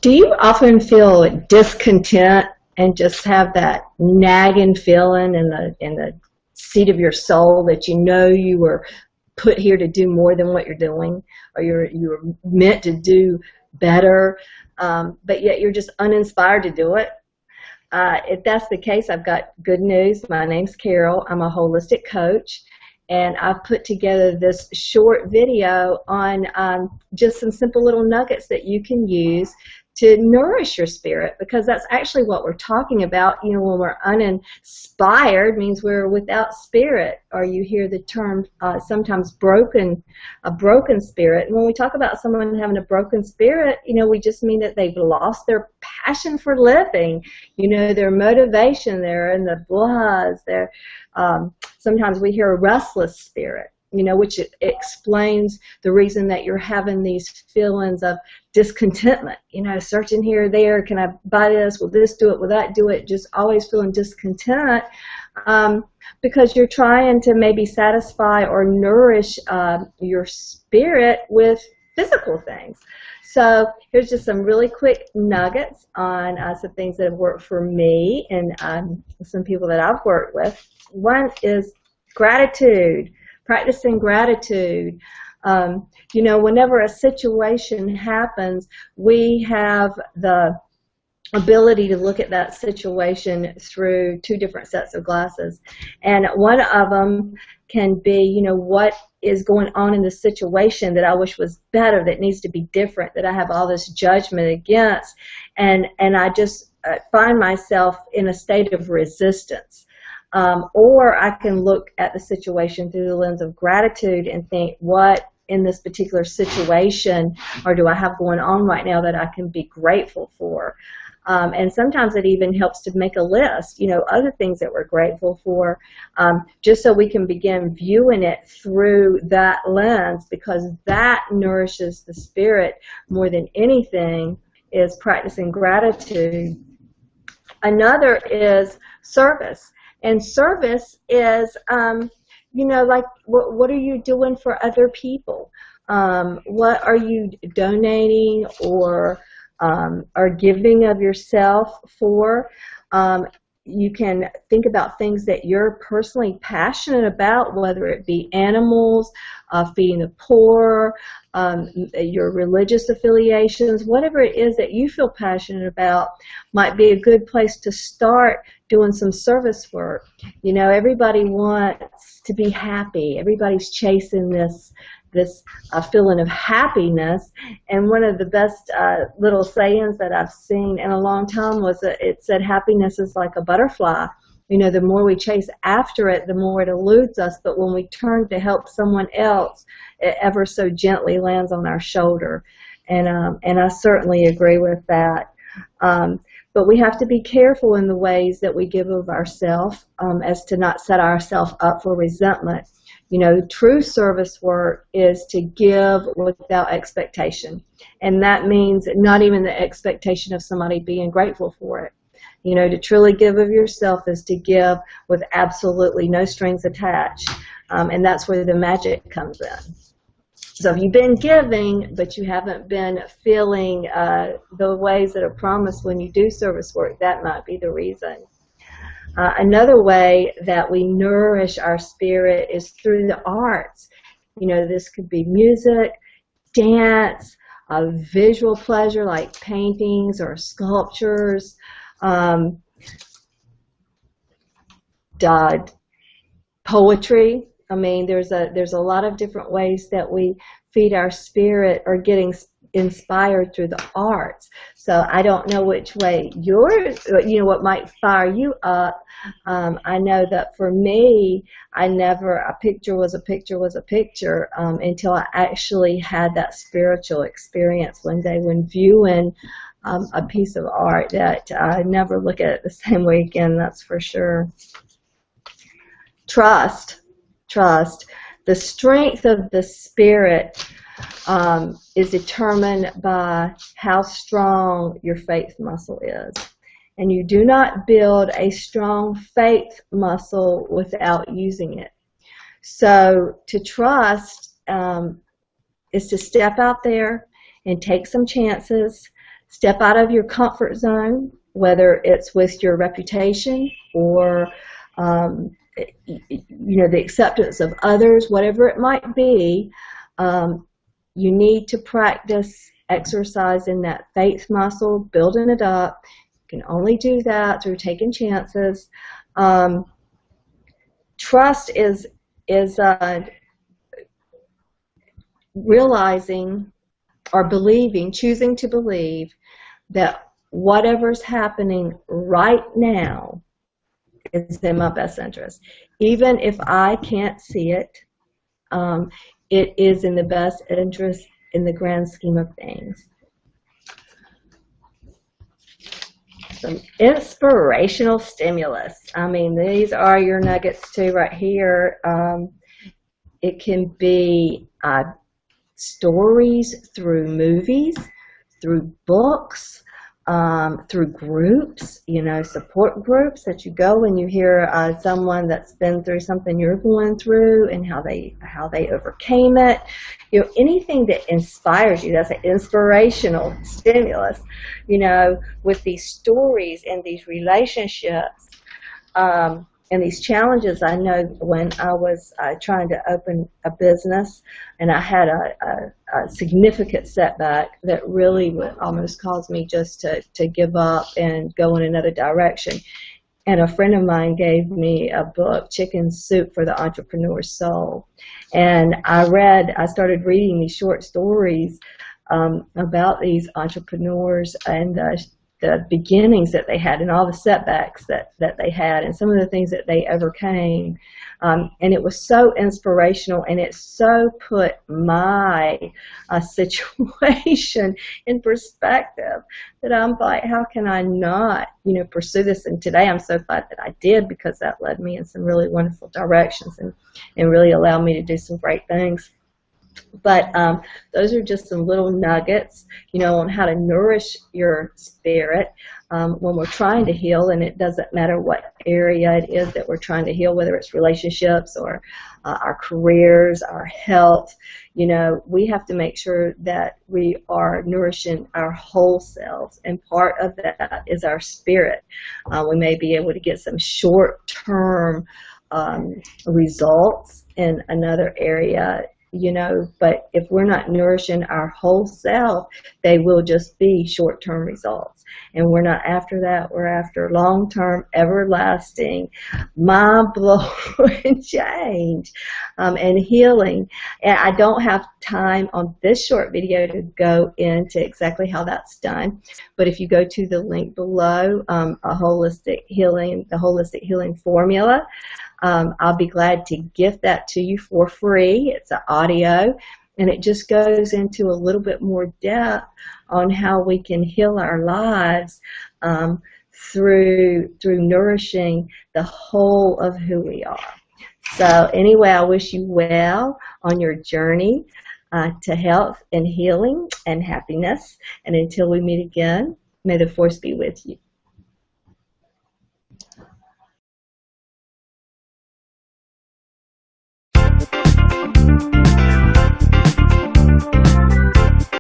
Do you often feel discontent and just have that nagging feeling in the seat of your soul that you know you were put here to do more than what you're doing, or you're meant to do better, but yet you're just uninspired to do it? If that's the case, I've got good news. My name's Carol. I'm a holistic coach, and I've put together this short video on just some simple little nuggets that you can use to nourish your spirit, because that's actually what we're talking about. You know, when we're uninspired, means we're without spirit, or you hear the term sometimes a broken spirit. And when we talk about someone having a broken spirit, you know, we just mean that they've lost their passion for living, you know, their motivation, they're in the blahs, they're, sometimes we hear a restless spirit, you know, which explains the reason that you're having these feelings of discontentment, you know, searching here or there, can I buy this, will this do it, will that do it, just always feeling discontent, because you're trying to maybe satisfy or nourish your spirit with physical things. So here's just some really quick nuggets on some things that have worked for me and some people that I've worked with. One is gratitude. Practicing gratitude. You know, whenever a situation happens, we have the ability to look at that situation through two different sets of glasses. And one of them can be, you know, what is going on in the situation that I wish was better, that needs to be different, that I have all this judgment against. And I just find myself in a state of resistance. Or I can look at the situation through the lens of gratitude and think, what in this particular situation or do I have going on right now that I can be grateful for? And sometimes it even helps to make a list, you know, other things that we're grateful for, just so we can begin viewing it through that lens, because that nourishes the spirit more than anything, is practicing gratitude. Another is service. And service is, you know, like what are you doing for other people? What are you donating or giving of yourself for? You can think about things that you're personally passionate about, whether it be animals, feeding the poor, your religious affiliations, whatever it is that you feel passionate about might be a good place to start doing some service work. You know, everybody wants to be happy. Everybody's chasing this feeling of happiness. And one of the best little sayings that I've seen in a long time was that it said, happiness is like a butterfly. You know, the more we chase after it, the more it eludes us. But when we turn to help someone else, it ever so gently lands on our shoulder. And I certainly agree with that. But we have to be careful in the ways that we give of ourselves, as to not set ourselves up for resentment. You know, true service work is to give without expectation. And that means not even the expectation of somebody being grateful for it. You know, to truly give of yourself is to give with absolutely no strings attached. And that's where the magic comes in. So if you've been giving, but you haven't been feeling the ways that are promised when you do service work, that might be the reason. Another way that we nourish our spirit is through the arts. You know, this could be music, dance, visual pleasure like paintings or sculptures, poetry. I mean, there's a lot of different ways that we feed our spirit or getting inspired through the arts. So I don't know which way what might fire you up. I know that for me, a picture was a picture until I actually had that spiritual experience one day when viewing a piece of art that I never look at it the same way again, that's for sure. Trust. The strength of the spirit is determined by how strong your faith muscle is. And you do not build a strong faith muscle without using it. So to trust is to step out there and take some chances, step out of your comfort zone, whether it's with your reputation or the acceptance of others, whatever it might be. You need to practice exercising that faith muscle, building it up. You can only do that through taking chances. Trust is realizing or believing, choosing to believe that whatever's happening right now is in my best interest. Even if I can't see it, it is in the best interest in the grand scheme of things. Some inspirational stimulus. I mean, these are your nuggets too right here. It can be stories through movies, through books, through groups, support groups that you go when you hear someone that's been through something you're going through and how they overcame it. Anything that inspires you, that's an inspirational stimulus. With these stories and these relationships and these challenges. I know when I was trying to open a business and I had a significant setback that really would almost cause me just to give up and go in another direction. And a friend of mine gave me a book, Chicken Soup for the Entrepreneur's Soul. And I started reading these short stories about these entrepreneurs and the beginnings that they had and all the setbacks that they had and some of the things that they overcame. And it was so inspirational, and it so put my situation in perspective that I'm like, how can I not, pursue this? And today I'm so glad that I did, because that led me in some really wonderful directions and really allowed me to do some great things. But those are just some little nuggets, on how to nourish your spirit when we're trying to heal. And it doesn't matter what area it is that we're trying to heal, whether it's relationships or our careers, our health. We have to make sure that we are nourishing our whole selves. And part of that is our spirit. We may be able to get some short-term results in another area, but if we're not nourishing our whole self, they will just be short-term results. And we're not after that. We're after long-term, everlasting, mind-blowing change and healing. And I don't have time on this short video to go into exactly how that's done. But if you go to the link below, the Holistic Healing Formula, I'll be glad to gift that to you for free. It's an audio, and it just goes into a little bit more depth on how we can heal our lives through nourishing the whole of who we are. So anyway, I wish you well on your journey to health and healing and happiness. And until we meet again, may the force be with you.